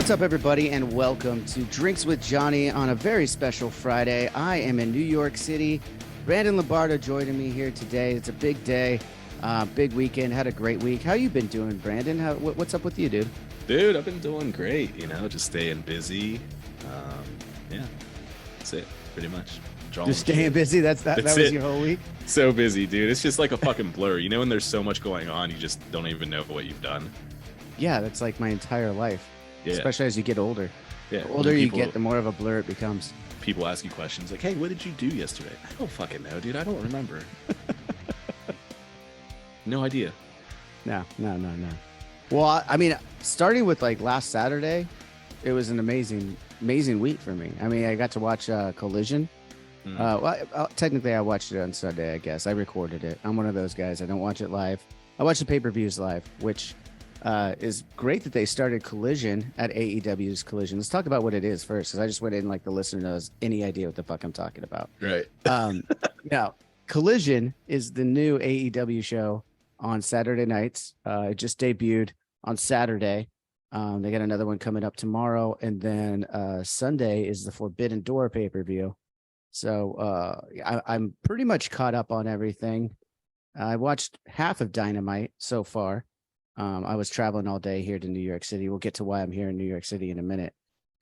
What's up, everybody, and welcome to Drinks with Johnny on a very special Friday. I am in New York City. Brandon Lombardo joining me here today. It's a big day, big weekend. Had a great week. How you been doing, Brandon? What's up with you, dude? Dude, I've been doing great. Just staying busy. Yeah, that's it, pretty much. Just staying busy. That was your whole week. So busy, dude. It's just like a fucking blur. When there's so much going on, you just don't even know what you've done. Yeah, that's like my entire life. Yeah. Especially as you get older. Yeah. The older you get, the more of a blur it becomes. People ask you questions like, hey, what did you do yesterday? I don't fucking know, dude. I don't remember. No idea. No. Well, I mean, starting with like last Saturday, it was an amazing week for me. I mean, I got to watch Collision. Technically, I watched it on Sunday, I guess. I recorded it. I'm one of those guys. I don't watch it live. I watch the pay-per-views live, which is great that they started Collision at AEW's Collision. Let's talk about what it is first, because I just went in like the listener knows any idea what the fuck I'm talking about. Right. Now, Collision is the new AEW show on Saturday nights. It just debuted on Saturday. They got another one coming up tomorrow, and then Sunday is the Forbidden Door pay-per-view. So I'm pretty much caught up on everything. I watched half of Dynamite so far. I was traveling all day here to New York City. We'll get to why I'm here in New York City in a minute.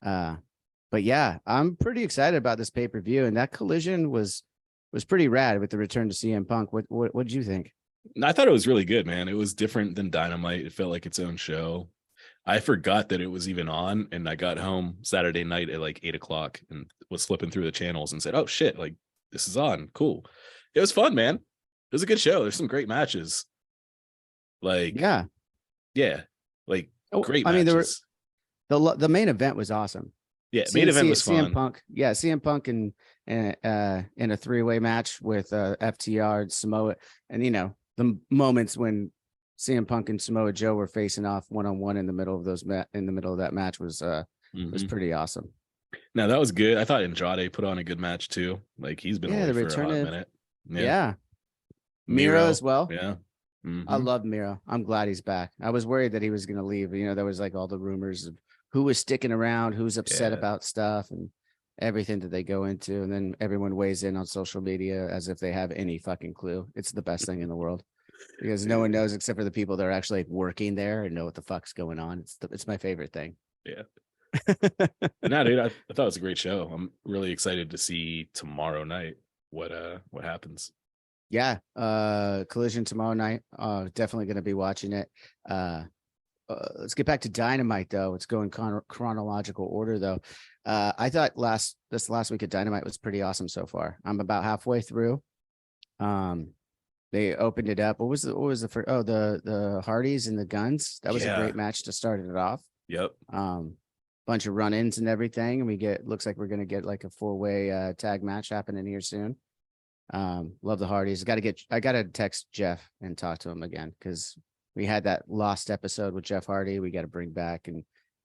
But yeah, I'm pretty excited about this pay-per-view, and that Collision was pretty rad with the return to CM Punk. What did you think? I thought it was really good, man. It was different than Dynamite. It felt like its own show. I forgot that it was even on, and I got home Saturday night at like 8:00 and was flipping through the channels and said, oh shit, like this is on. Cool. It was fun, man. It was a good show. There's some great matches. Like, yeah, like great matches. I mean, there were the main event was awesome. Yeah, main event was fun. CM Punk, CM Punk in a three-way match with FTR and Samoa, and the moments when CM Punk and Samoa Joe were facing off one-on-one in the middle of that match was pretty awesome. Now that was good. I thought Andrade put on a good match too. Like he's been away for a hot minute. Yeah. Miro as well. Yeah. Mm-hmm. I love Miro. I'm glad he's back. I was worried that he was going to leave. There was like all the rumors of who was sticking around, who's upset about stuff, and everything that they go into. And then everyone weighs in on social media as if they have any fucking clue. It's the best thing in the world because no one knows except for the people that are actually working there and know what the fuck's going on. It's my favorite thing. Yeah. No, dude, I thought it was a great show. I'm really excited to see tomorrow night what happens. Yeah, Collision tomorrow night. Definitely going to be watching it. Let's get back to Dynamite, though. It's going chronological order, though. I thought this last week at Dynamite was pretty awesome so far. I'm about halfway through. They opened it up. What was the first? Oh, the Hardys and the Guns. That was a great match to start it off. Yep. Bunch of run-ins and everything, and looks like we're going to get like a 4-way tag match happening here soon. Love the Hardys. I gotta text Jeff and talk to him again because we had that lost episode with Jeff Hardy. We got to bring back, and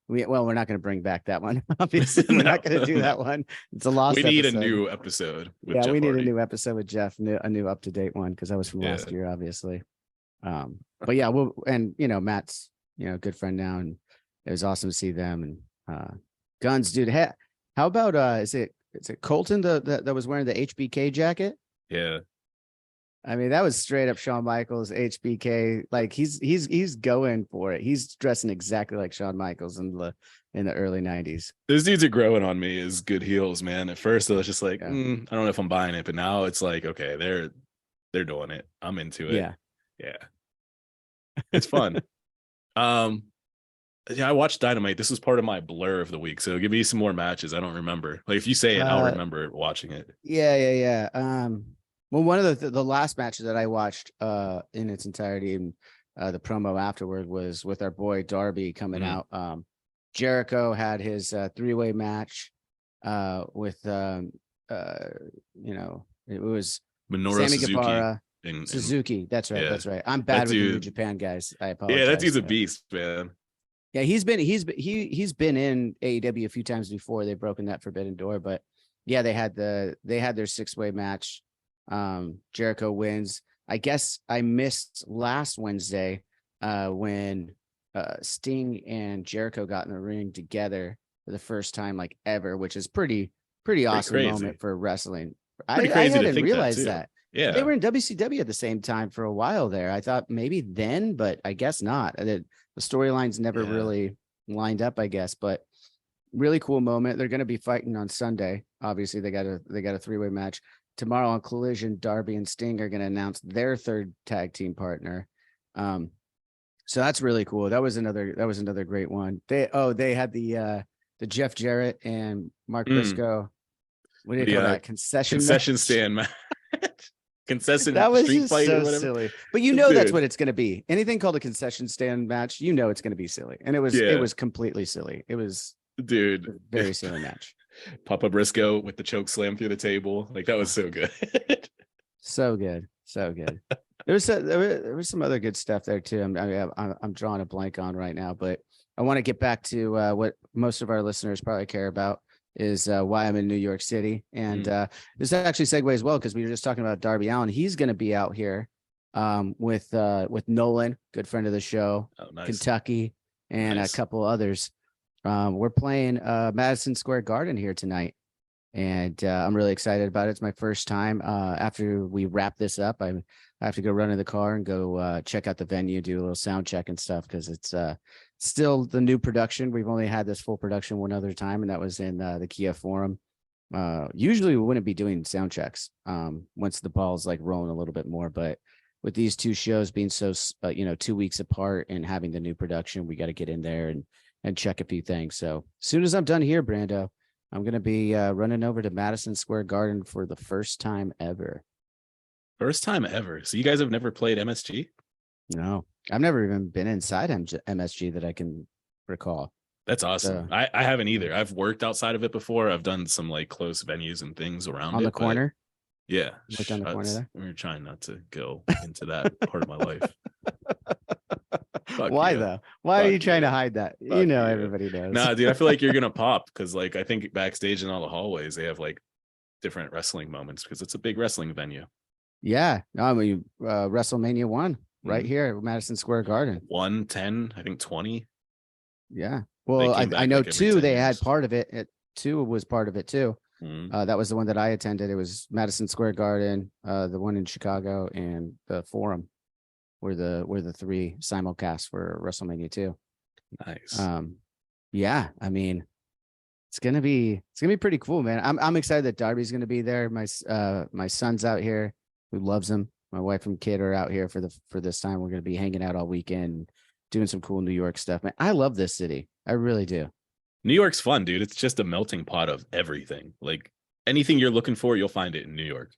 we're not going to bring back that one. Obviously, we're not going to do that one. It's a lost. We need episode. A new episode. With Jeff we need Hardy. A new episode with Jeff, a new up to date one because that was from last year, obviously. But yeah, Matt's good friend now, and it was awesome to see them and Guns, dude. How about is it Colton that was wearing the HBK jacket? Yeah. I mean, that was straight up Shawn Michaels, HBK. Like he's going for it. He's dressing exactly like Shawn Michaels in the early 90s. Those dudes are growing on me as good heels, man. At first I was just like, I don't know if I'm buying it, but now it's like, okay, they're doing it. I'm into it. Yeah. It's fun. Yeah, I watched Dynamite. This was part of my blur of the week. So give me some more matches. I don't remember. Like if you say it, I'll remember watching it. Yeah. Well, one of the last matches that I watched in its entirety, and the promo afterward was with our boy Darby coming out. Jericho had his 3-way match with it was Minoru Sammy Suzuki. Guevara. Suzuki. That's right. Yeah. That's right. I'm bad with the New Japan guys. I apologize. Yeah, that dude's a beast, man. Yeah, he's been in AEW a few times before. They've broken that forbidden door, but yeah, they had their 6-way match. Jericho wins. I guess I missed last Wednesday when Sting and Jericho got in the ring together for the first time like ever, which is pretty awesome crazy. moment for wrestling. Pretty I crazy to hadn't think realized that too. that. They Yeah. were in WCW at the same time for a while there. I thought maybe then, but I guess not. The storylines never Yeah. really lined up, I guess. But really cool moment. They're going to be fighting on Sunday. Obviously, they got a three-way match tomorrow on Collision. Darby and Sting are going to announce their third tag team partner. So that's really cool. That was another great one. They had the Jeff Jarrett and Mark Briscoe. What do you call that? Concession match? stand match. Concession That was street just fight so or whatever. silly. But you know that's Dude. what it's going to be. Anything called a concession stand match, you know it's going to be silly. And it was completely silly. It was a very silly match. Papa Briscoe with the choke slam through the table. Like that was so good. So good. So good. There was some other good stuff there too. I'm drawing a blank on right now, but I want to get back to what most of our listeners probably care about is why I'm in New York City. And this actually segues well because we were just talking about Darby Allin. He's going to be out here with Nolan, good friend of the show, Kentucky, and a couple others. We're playing Madison Square Garden here tonight. And I'm really excited about it. It's my first time. After we wrap this up, I have to go run in the car and go check out the venue, do a little sound check and stuff because it's still the new production. We've only had this full production one other time, and that was in the Kia Forum. Usually we wouldn't be doing sound checks once the ball's like rolling a little bit more, but with these two shows being so 2 weeks apart and having the new production, we got to get in there and check a few things. So as soon as I'm done here, Brando, I'm going to be running over to Madison Square Garden for the first time ever. First time ever. So you guys have never played MSG? No, I've never even been inside MSG that I can recall. That's awesome. I haven't either. I've worked outside of it before. I've done some like close venues and things around on the corner. Yeah. Worked on the corner there. We're trying not to go into that part of my life. Why though? Why are you trying to hide that? Everybody knows. Nah, dude, I feel like you're gonna pop because like I think backstage in all the hallways they have like different wrestling moments because it's a big wrestling venue. Yeah, I mean WrestleMania 1 right here at Madison Square Garden. 110, I think 20. Yeah. Well, I know like 2 they had part of it. 2 was part of it too. Mm-hmm. That was the one that I attended. It was Madison Square Garden, the one in Chicago, and the Forum were the 3 simulcasts for WrestleMania 2. Nice. Yeah, I mean, it's gonna be pretty cool, man. I'm excited that Darby's gonna be there. My son's out here who loves him. My wife and kid are out here for this time. We're gonna be hanging out all weekend, doing some cool New York stuff. Man, I love this city. I really do. New York's fun, dude. It's just a melting pot of everything. Like anything you're looking for, you'll find it in New York.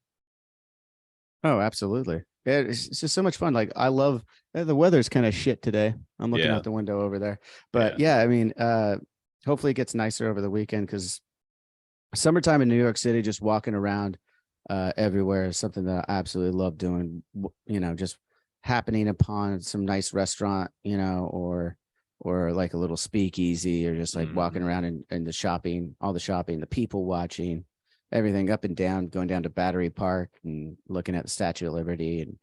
Oh, absolutely. It's just so much fun. Like I love the weather's kind of shit today. I'm looking out the window over there, but I mean, hopefully it gets nicer over the weekend because summertime in New York City, just walking around everywhere is something that I absolutely love doing. Just happening upon some nice restaurant, or like a little speakeasy, or just like walking around in the shopping, all the shopping, the people watching. Everything up and down, going down to Battery Park and looking at the Statue of Liberty and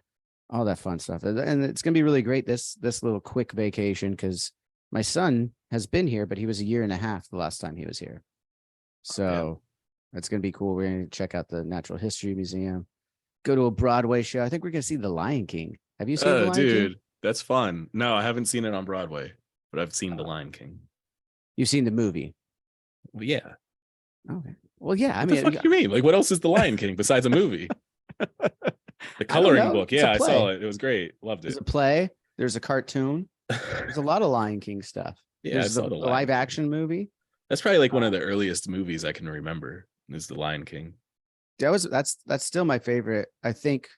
all that fun stuff. And it's going to be really great, this little quick vacation, because my son has been here, but he was 1.5 years the last time he was here. So it's going to be cool. We're going to check out the Natural History Museum, go to a Broadway show. I think we're going to see The Lion King. Have you seen The Lion King? That's fun. No, I haven't seen it on Broadway, but I've seen The Lion King. You've seen the movie? Well, yeah. Okay. Well, yeah. What the fuck you mean? Like, what else is The Lion King besides a movie? The coloring book. Yeah, I saw it. It was great. Loved it. There's a play. There's a cartoon. There's a lot of Lion King stuff. Yeah, there's the live action movie. That's probably like one of the earliest movies I can remember is The Lion King. That's still my favorite. I think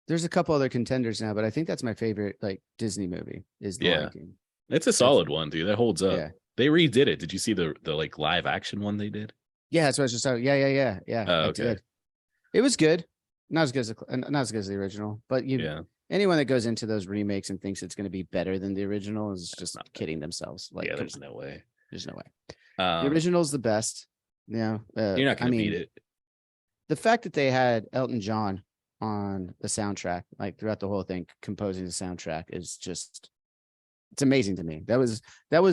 there's a couple other contenders now, but I think that's my favorite like Disney movie is The Lion King. It's a solid one, dude. That holds up. Yeah. They redid it. Did you see the like live action one they did? Yeah, that's what I was just talking. Yeah. Oh, I did. It was good. Not as good as the original, but anyone that goes into those remakes and thinks it's going to be better than the original is just not kidding themselves. Like, there's no way. There's no way. The original's the best. Yeah, you're not going to beat it. The fact that they had Elton John on the soundtrack, like throughout the whole thing, composing the soundtrack, is just It's amazing to me. That was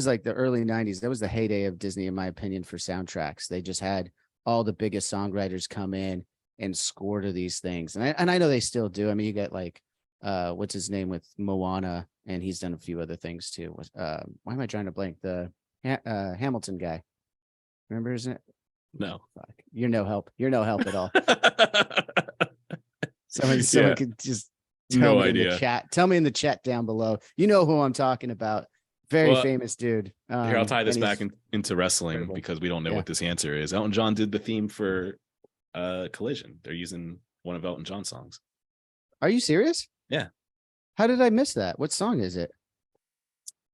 like the early 90s. That was the heyday of Disney, in my opinion, for soundtracks. They just had all the biggest songwriters come in and score to these things. And I know they still do. I mean, you get like what's his name with Moana, and he's done a few other things too. Why am I trying to blank? The Hamilton guy. Remember his name? No. Fuck. You're no help. You're no help at all. Someone could just tell me in the chat. Tell me in the chat down below. You know who I'm talking about. Very famous dude. Here, I'll tie this back into wrestling incredible. Because we don't know what this answer is. Elton John did the theme for Collision. They're using one of Elton John's songs. Are you serious? Yeah. How did I miss that? What song is it?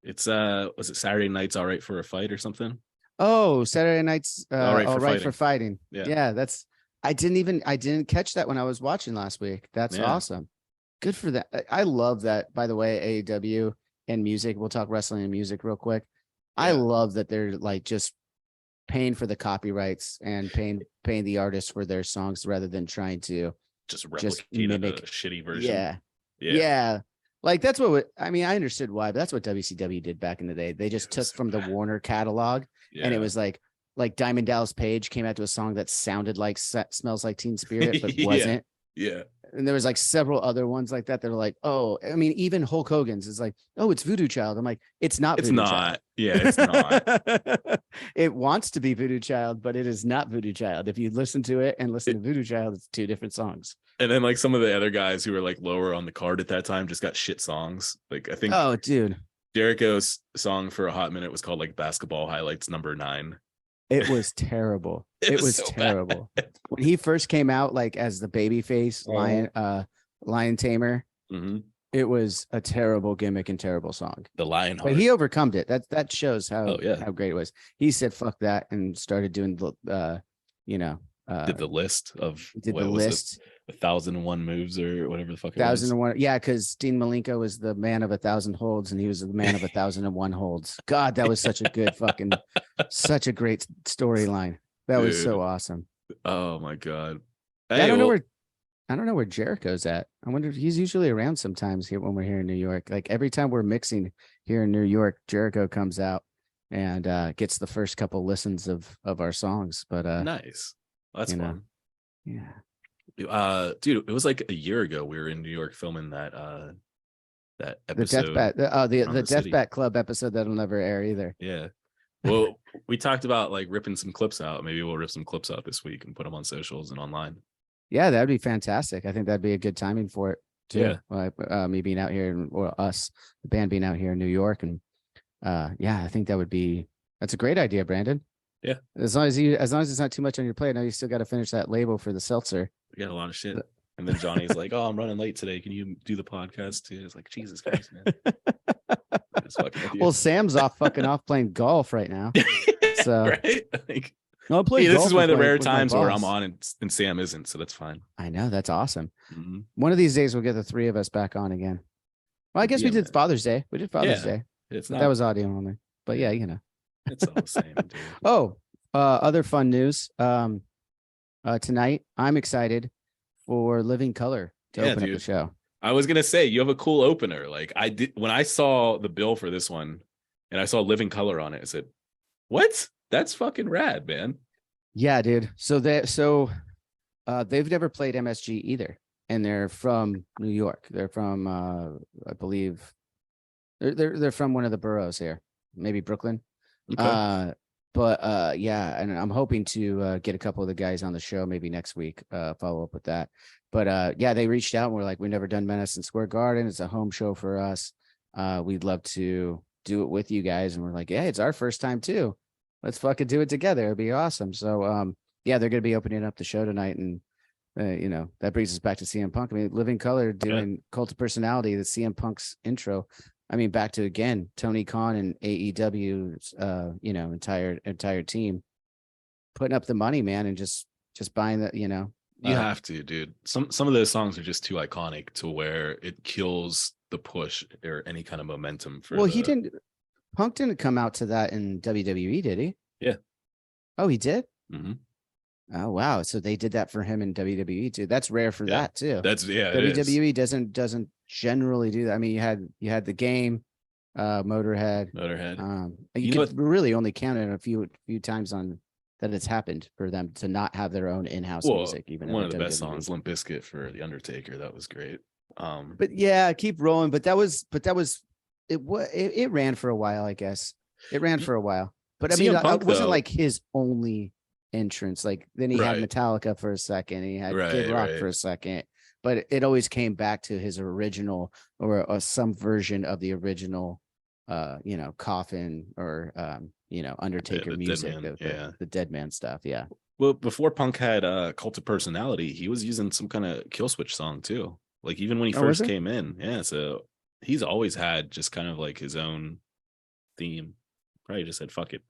It's was it Saturday Night's All Right for a Fight or something? Oh, Saturday Night's All Right for Fighting. Yeah, that's I didn't catch that when I was watching last week. That's awesome. Good for that. I love that. By the way, AEW and music. We'll talk wrestling and music real quick. Yeah. I love that they're like just paying for the copyrights and paying the artists for their songs rather than trying to just mimic a shitty version. Yeah. Like that's what I mean. I understood why, but that's what WCW did back in the day. They just took from the Warner catalog, and it was like Diamond Dallas Page came out to a song that sounded like Smells Like Teen Spirit, but wasn't. Yeah. And there was like several other ones like that. They're like, oh, I mean, even Hulk Hogan's is like, oh, it's Voodoo Child. I'm like, it's not. It's Voodoo not. Child. Yeah, it's not. It wants to be Voodoo Child, but it is not Voodoo Child. If you listen to it and listen to Voodoo Child, it's two different songs. And then like some of the other guys who were like lower on the card at that time just got shit songs. Like I think. Oh, dude. Jericho's song for a hot minute was called like Basketball Highlights Number 9. It was terrible. It was so terrible. Bad. When he first came out, like as the babyface lion tamer, it was a terrible gimmick and terrible song. The Lionheart. But he overcome it. That shows how great it was. He said fuck that and started doing the did the list of the list. 1,001 moves or whatever the fuck it was. 1,001. Yeah, because Dean Malenko was the man of 1,000 holds and he was the man of 1,001 holds. God, that was such a good such a great storyline. That was so awesome. Oh my God. Hey, I don't know where Jericho's at. I wonder if he's usually around sometimes here when we're here in New York. Like every time we're mixing here in New York, Jericho comes out and gets the first couple listens of our songs. But nice. That's fun. Yeah. Dude, it was like a year ago we were in New York filming that episode. The Death Bat Club episode that'll never air either. Yeah. Well, we talked about like ripping some clips out. Maybe we'll rip some clips out this week and put them on socials and online. Yeah, that'd be fantastic. I think that'd be a good timing for it too. Yeah. Me being out here or us, the band being out here in New York, and I think that's a great idea, Brandon. Yeah. As long as it's not too much on your plate. I know you still got to finish that label for the seltzer. We got a lot of shit. And then Johnny's like, "Oh, I'm running late today. Can you do the podcast too?" It's like, Jesus Christ, man. Well, Sam's off playing golf right now. So right? Like, no, this is one of the rare times where I'm on and Sam isn't, so that's fine. I know, that's awesome. Mm-hmm. One of these days we'll get the three of us back on again. Well, I guess we did Father's Day. We did Father's Day. That was audio only. But yeah, it's all the same. Dude. Oh, other fun news. Tonight I'm excited for Living Color to open up the show. I was gonna say you have a cool opener. Like I did when I saw the bill for this one and I saw Living Color on it, I said, "What? That's fucking rad, man." Yeah, dude. So they've never played MSG either, and they're from New York. They're from I believe they're from one of the boroughs here, maybe Brooklyn. Okay. And I'm hoping to get a couple of the guys on the show maybe next week, follow up with that. But they reached out and we're like, we've never done Madison Square Garden. It's a home show for us. We'd love to do it with you guys. And we're like, yeah, it's our first time too. Let's fucking do it together. It'd be awesome. So they're going to be opening up the show tonight. And that brings us back to CM Punk. I mean, Living Color doing Cult of Personality, the CM Punk's intro. I mean, back to again, Tony Khan and AEW's entire team putting up the money, man, and just buying that, You have to, dude. Some of those songs are just too iconic to where it kills the push or any kind of momentum for. Well, Punk didn't come out to that in WWE, did he? Yeah. Oh, he did? Mm-hmm. Oh wow! So they did that for him in WWE too. That's rare for that too. That's WWE doesn't generally do that. I mean, you had the Game, Motorhead. You could really only count it a few times on that it's happened for them to not have their own in-house music. Even one of the best songs, Limp Bizkit for The Undertaker, that was great. But yeah, keep rolling. But that was it ran for a while, I guess. It ran for a while. But I mean, it wasn't like his only entrance. Like then he had Metallica for a second, and he had Kid Rock for a second. But it always came back to his original or some version of the original, Coffin or Undertaker music, the Dead Man stuff. Yeah. Well, before Punk had Cult of Personality, he was using some kind of Killswitch song too. Like even when he first came in, yeah. So he's always had just kind of like his own theme. Probably just said, "Fuck it,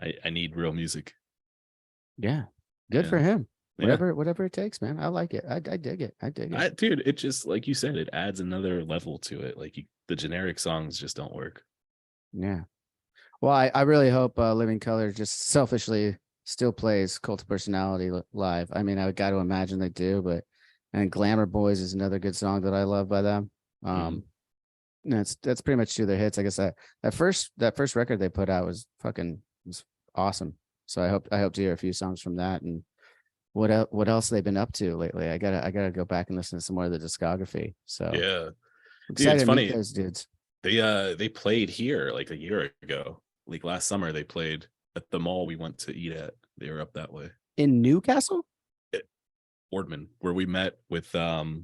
I need real music." Yeah, good for him. Whatever it takes, man. I like it. I dig it. Dude, it just, like you said, it adds another level to it. Like the generic songs just don't work. Yeah. Well, I really hope Living Color just selfishly still plays Cult of Personality live. I mean, I got to imagine they do, and Glamour Boys is another good song that I love by them. That's pretty much two of their hits. I guess that first record they put out was awesome. So I hope to hear a few songs from that. And what else they've been up to lately. I gotta go back and listen to some more of the discography. So yeah, dude, it's funny. Those dudes. They played here like a year ago. Like last summer, they played at the mall we went to eat at. They were up that way in Newcastle, Boardman, where we met with Kelly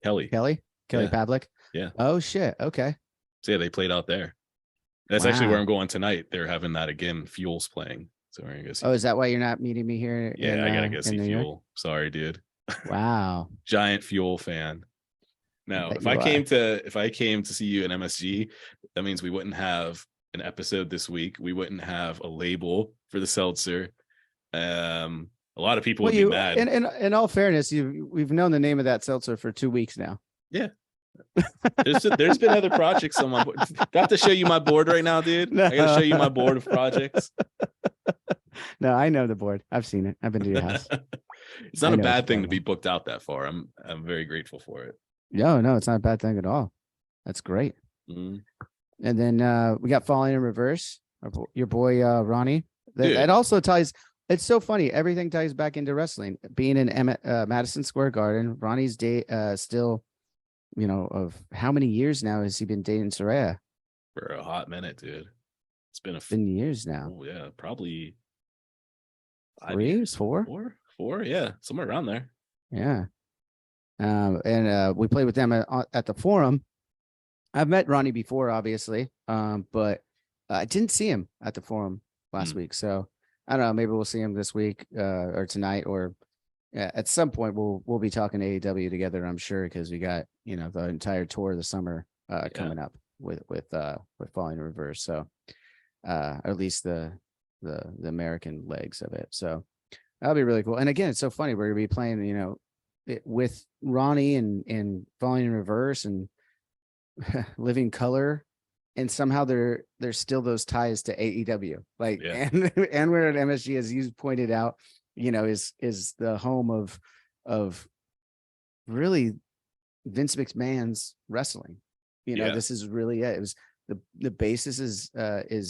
Pavlik. Yeah. Oh shit. Okay. So yeah, they played out there. That's actually where I'm going tonight. They're having that again. Fuel's playing. So we're gonna go see. Oh, is that why you're not meeting me here? Yeah, I gotta go see Fuel. Sorry, dude. Wow. Giant Fuel fan. Now, if I came to see you in MSG, that means we wouldn't have an episode this week. We wouldn't have a label for the seltzer. A lot of people would be mad. In all fairness, we've known the name of that seltzer for 2 weeks now. Yeah. There's been other projects on my board. Got to show you my board right now, dude. I gotta show you my board of projects. No, I know the board. I've seen it. I've been to your house. It's not a bad thing to be booked out that far. I'm very grateful for it. No, it's not a bad thing at all. That's great. Mm-hmm. And then we got Falling in Reverse. Your boy Ronnie. That also ties. It's so funny. Everything ties back into wrestling. Being in Madison Square Garden, Ronnie's still. Of how many years now has he been dating Saraya? For a hot minute, dude. It's been years now. Oh, yeah, probably 3 years, 4, yeah, somewhere around there. Yeah. And we played with them at the Forum. I've met Ronnie before, obviously, but I didn't see him at the Forum last week. So I don't know. Maybe we'll see him this week or tonight, or at some point we'll be talking AEW together, I'm sure, because we got the entire tour of the summer coming up with Falling in Reverse. So or at least the American legs of it. So that'll be really cool. And again, it's so funny. We're gonna be playing with Ronnie and Falling in Reverse and Living Color, and somehow there's still those ties to AEW. And we're at MSG, as you pointed out, is the home of really Vince McMahon's wrestling. This is really it. It was the basis is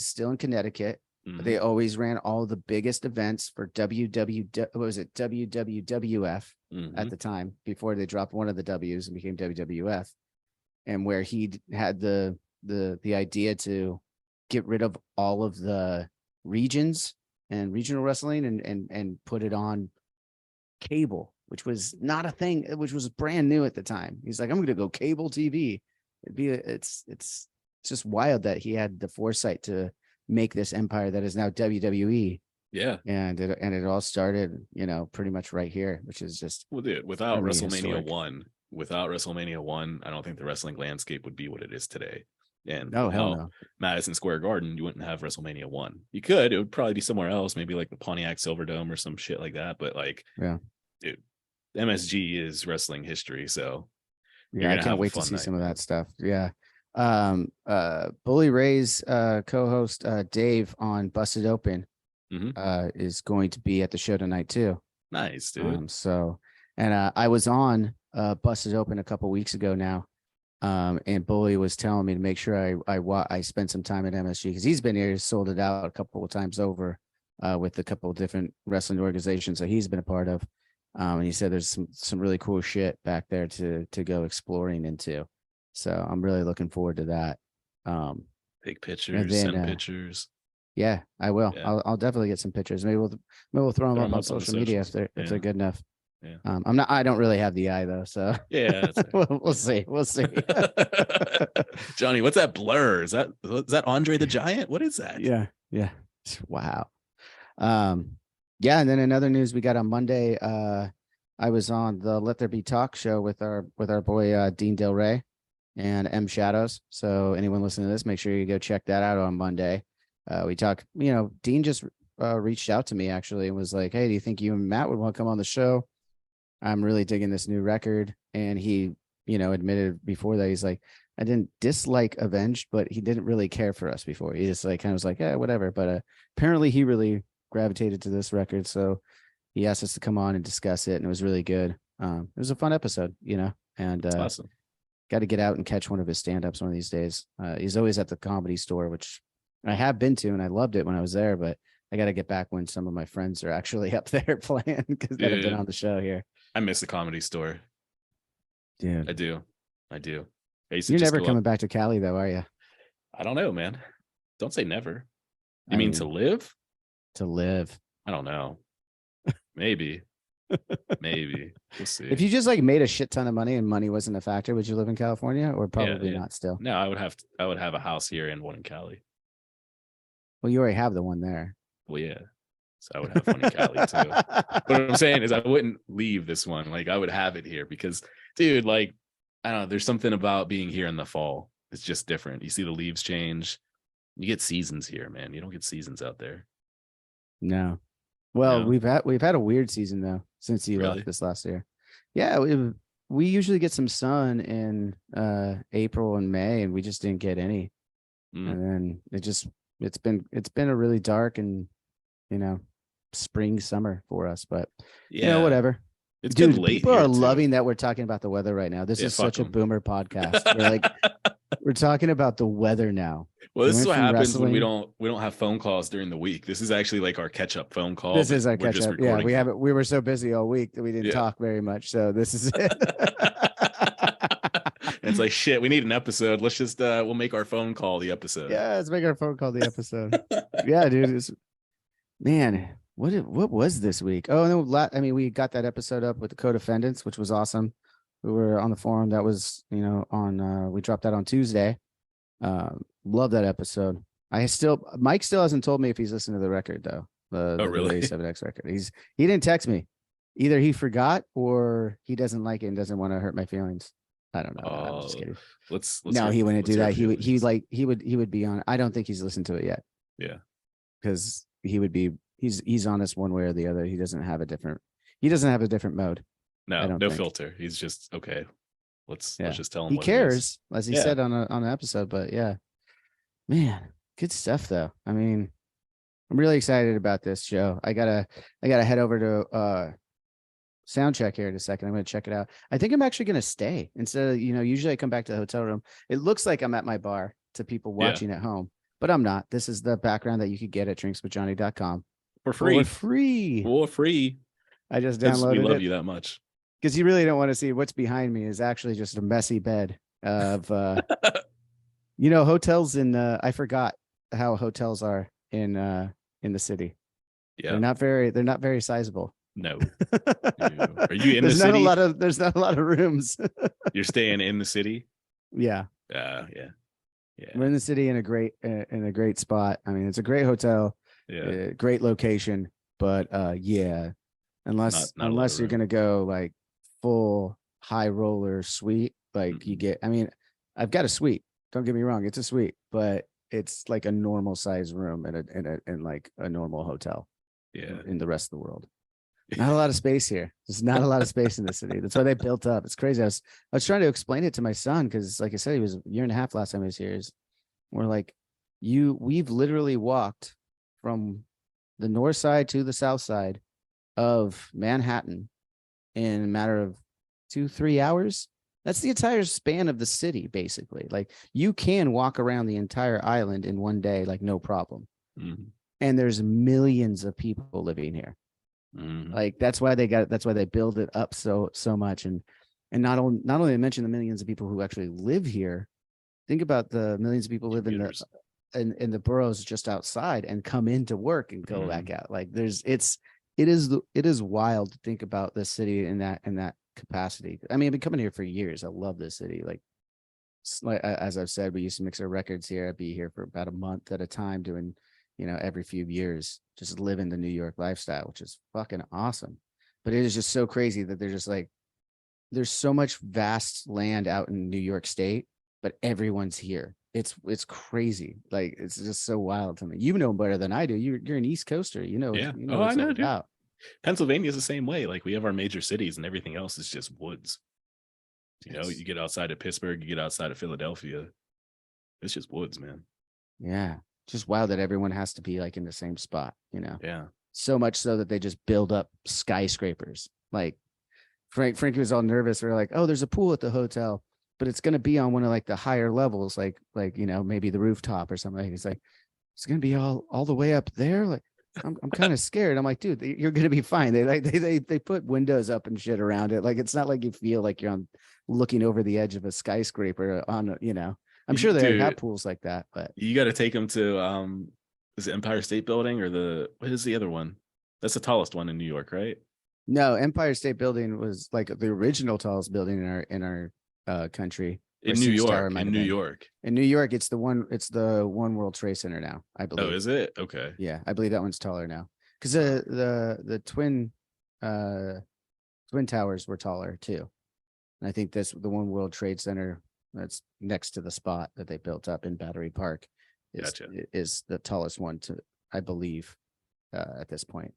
still in Connecticut. Mm-hmm. They always ran all the biggest events for WWWF at the time, before they dropped one of the W's and became WWF, and where he had the idea to get rid of all of the regions and regional wrestling and put it on cable, which was not a thing, which was brand new at the time. He's like, I'm going to go cable TV. It's just wild that he had the foresight to make this empire that is now WWE. Yeah. And it all started, pretty much right here, which is just, well, dude, without WrestleMania 1, I don't think the wrestling landscape would be what it is today. And hell no. Madison Square Garden, you wouldn't have WrestleMania 1. You could, it would probably be somewhere else, maybe like the Pontiac Silverdome or some shit like that. But dude, MSG is wrestling history. So I can't wait to see some of that stuff. Yeah. Bully Ray's co-host Dave on Busted Open is going to be at the show tonight too. Nice, dude. I was on Busted Open a couple weeks ago now, And Bully was telling me to make sure I spent some time at MSG because he's been here, sold it out a couple of times over with a couple of different wrestling organizations that he's been a part of. And he said there's some really cool shit back there to go exploring into. So I'm really looking forward to that. Take pictures, send pictures. Yeah, I will. Yeah. I'll definitely get some pictures. Maybe we'll throw them up on social media if they're good enough. Yeah. I don't really have the eye though, so yeah, we'll see. Johnny, what's that blur? Is that Andre the Giant? What is that? Yeah. Wow. Yeah, and then another news we got on Monday. I was on the Let There Be Talk show with our boy Dean Del Rey and M Shadows. So anyone listening to this, make sure you go check that out on Monday. We talk. Dean just reached out to me actually and was like, "Hey, do you think you and Matt would want to come on the show? I'm really digging this new record." And he, admitted before that he's like, I didn't dislike Avenged, but he didn't really care for us before. He just kind of was like, yeah, whatever. But apparently he really gravitated to this record, so he asked us to come on and discuss it, and it was really good. It was a fun episode, and awesome. Got to get out and catch one of his stand-ups one of these days. He's always at the Comedy Store, which I have been to, and I loved it when I was there, but I got to get back when some of my friends are actually up there playing because that have been on the show here. I miss the Comedy Store. Dude. I do. You're never coming back to Cali though, are you? I don't know, man. Don't say never. You mean to live? To live. I don't know. Maybe. We'll see. If you just made a shit ton of money and money wasn't a factor, would you live in California or probably not still? No, I would have a house here and one in Cali. Well, you already have the one there. Well, yeah. So I would have one in Cali too. What I'm saying is I wouldn't leave this one. I would have it here because, dude, I don't know. There's something about being here in the fall. It's just different. You see the leaves change. You get seasons here, man. You don't get seasons out there. No. Well, we've had a weird season though since you left this last year. Yeah, we usually get some sun in April and May, and we just didn't get any. And then it's been a really dark and spring summer for us, but whatever. It's dude, late. People are loving that we're talking about the weather right now. This is such a boomer podcast. We're talking about the weather now. Well, this is what happens when we don't have phone calls during the week. This is actually our catch-up phone call. This is our catch-up. Yeah, we were so busy all week that we didn't talk very much. So this is it. It's like, shit, we need an episode. Let's just we'll make our phone call the episode. Yeah, let's make our phone call the episode. Yeah, dude. Man, what was this week? Oh, no, we got that episode up with the co-defendants, which was awesome. We were on the forum. That was, on we dropped that on Tuesday. Love that episode. Mike still hasn't told me if he's listened to the record though. The really? 87X record. He didn't text me. Either he forgot or he doesn't like it and doesn't want to hurt my feelings. I don't know. I'm just kidding. Let's no, he wouldn't do that. He would be on. I don't think he's listened to it yet. Yeah. Because he's honest one way or the other. He doesn't have a different mode. No filter. He's just okay. Let's just tell him he cares, as he said on an episode. But yeah, man, good stuff though. I'm really excited about this show. I gotta head over to sound check here in a second. I'm gonna check it out. I think I'm actually gonna stay instead of usually I come back to the hotel room. It looks like I'm at my bar to people watching at home, but I'm not. This is the background that you could get at drinkswithjohnny.com for free. For free. I just downloaded it. We love you that much. Because you really don't want to see what's behind me is actually just a messy bed of, hotels in, I forgot how hotels are in the city. Yeah. They're not very sizable. No. Are you in the city? There's not a lot of rooms. You're staying in the city? Yeah. Yeah. We're in the city in a great spot. It's a great hotel. Yeah. Great location, but unless you're going to go full high roller suite, you get, I've got a suite, don't get me wrong, it's a suite, but it's like a normal size room in a normal hotel in the rest of the world. Not a lot of space here. There's not a lot of space in the city. That's why they built up. It's crazy. I was trying to explain it to my son because, like I said, he was a year and a half last time he was here. We're like, we've literally walked from the north side to the south side of Manhattan in a matter of 2-3 hours. That's the entire span of the city, basically. Like you can walk around the entire island in one day, like no problem. Mm-hmm. And there's millions of people living here. Mm-hmm. Like that's why they build it up so much. And not only mention the millions of people who actually live here, think about the millions of people live in the boroughs just outside and come into work and go back out. Like it is wild to think about this city in that capacity. I mean, I've been coming here for years. I love this city. Like as I've said, we used to mix our records here. I'd be here for about a month at a time doing, every few years, just living the New York lifestyle, which is fucking awesome. But it is just so crazy that they're just like, there's so much vast land out in New York State, but everyone's here. It's crazy. Like it's just so wild to me. You know better than I do. You're an East Coaster. Yeah. You know what I it's know, all dude. about. Pennsylvania is the same way. Like we have our major cities and everything else is just woods. You get outside of Pittsburgh, you get outside of Philadelphia. It's just woods, man. Yeah. Just wild that everyone has to be like in the same spot, Yeah. So much so that they just build up skyscrapers. Like Frankie was all nervous. We're like, oh, there's a pool at the hotel, but it's going to be on one of like the higher levels, like maybe the rooftop or something. It's like, it's going to be all the way up there. Like, I'm kind of scared. I'm like, dude, you're going to be fine. They put windows up and shit around it. Like, it's not like you feel like you're looking over the edge of a skyscraper on, I'm sure they have pools like that, but you got to take them to, is it Empire State Building or what is the other one? That's the tallest one in New York, right? No, Empire State Building was like the original tallest building in our country. In New York. In New York, it's the One World Trade Center now, I believe. Oh, is it? Okay. Yeah, I believe that one's taller now. Because the twin towers were taller too. And I think the One World Trade Center that's next to the spot that they built up in Battery Park is the tallest one I believe, at this point.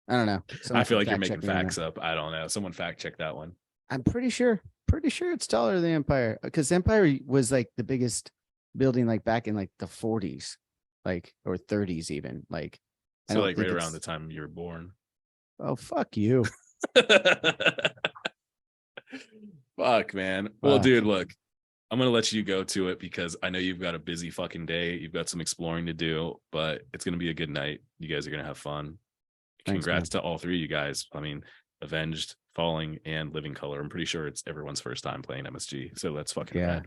I don't know. I feel like you're making facts up. I don't know. Someone fact check that one. I'm pretty sure it's taller than Empire, because Empire was like the biggest building like back in like the 40s, like, or 30s even. Like, so like right around the time you were born. Oh, fuck you. Fuck, man. Well, dude, look, I'm going to let you go to it because I know you've got a busy fucking day. You've got some exploring to do, but it's going to be a good night. You guys are going to have fun. Congrats to all three of you guys. I mean, Avenged, Falling, and Living Color. I'm pretty sure it's everyone's first time playing MSG. So that's fucking rad.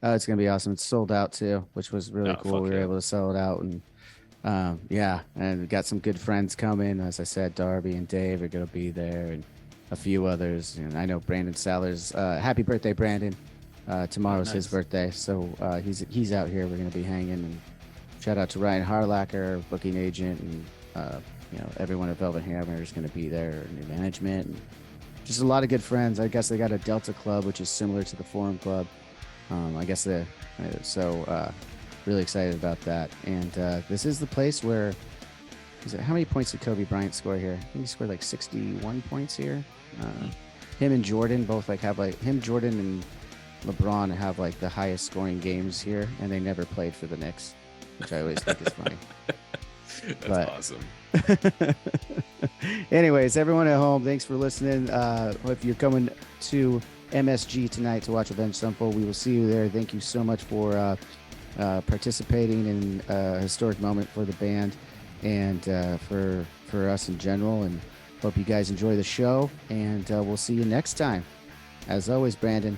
It's going to be awesome. It's sold out too, which was really cool. We were able to sell it out. And and we got some good friends coming. As I said, Darby and Dave are going to be there, and a few others. And I know Brandon Sellers. Happy birthday, Brandon. Tomorrow's his birthday. So he's out here. We're going to be hanging. And shout out to Ryan Harlacker, booking agent, and everyone at Velvet Hammer is going to be there, and management, and just a lot of good friends. I guess they got a Delta Club, which is similar to the Forum Club. I guess really excited about that. And this is the place where, how many points did Kobe Bryant score here? I think he scored like 61 points here. Him and Jordan both Jordan and LeBron have like the highest scoring games here, and they never played for the Knicks, which I always think is funny. That's awesome. Anyways, everyone at home, thanks for listening. If you're coming to MSG tonight to watch Avenged Sevenfold, we will see you there. Thank you so much for participating in a historic moment for the band and for us in general. And hope you guys enjoy the show. And we'll see you next time. As always, Brandon.